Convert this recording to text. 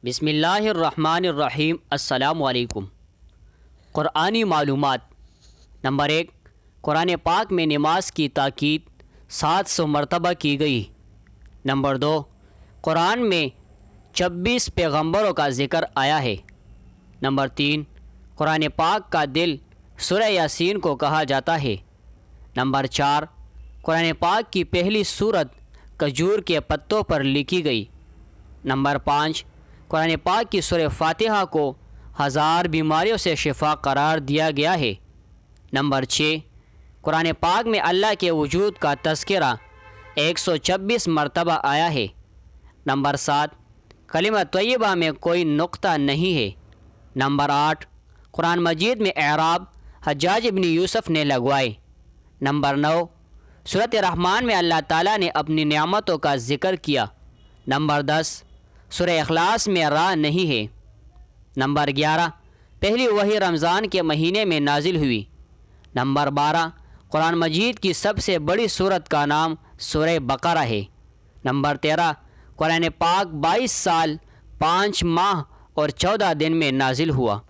بسم اللہ الرحمن الرحیم۔ السلام علیکم۔ قرآنی معلومات۔ نمبر 1، قرآن پاک میں نماز کی تاکید 700 مرتبہ کی گئی۔ نمبر 2، قرآن میں 26 پیغمبروں کا ذکر آیا ہے۔ نمبر 3، قرآن پاک کا دل سورہ یاسین کو کہا جاتا ہے۔ نمبر 4، قرآن پاک کی پہلی سورت کھجور کے پتوں پر لکھی گئی۔ نمبر 5، قرآن پاک کی سورہ فاتحہ کو 1000 بیماریوں سے شفا قرار دیا گیا ہے۔ نمبر 6، قرآن پاک میں اللہ کے وجود کا تذکرہ 126 مرتبہ آیا ہے۔ نمبر 7، کلمہ طیبہ میں کوئی نقطہ نہیں ہے۔ نمبر 8، قرآن مجید میں اعراب حجاج ابن یوسف نے لگوائے۔ نمبر 9، سورۃ رحمان میں اللہ تعالیٰ نے اپنی نعمتوں کا ذکر کیا۔ نمبر 10، سورہ اخلاص میں را نہیں ہے۔ نمبر 11، پہلی وحی رمضان کے مہینے میں نازل ہوئی۔ نمبر 12، قرآن مجید کی سب سے بڑی سورت کا نام سورہ بقرہ ہے۔ نمبر 13، قرآن پاک 22 سال 5 ماہ اور 14 دن میں نازل ہوا۔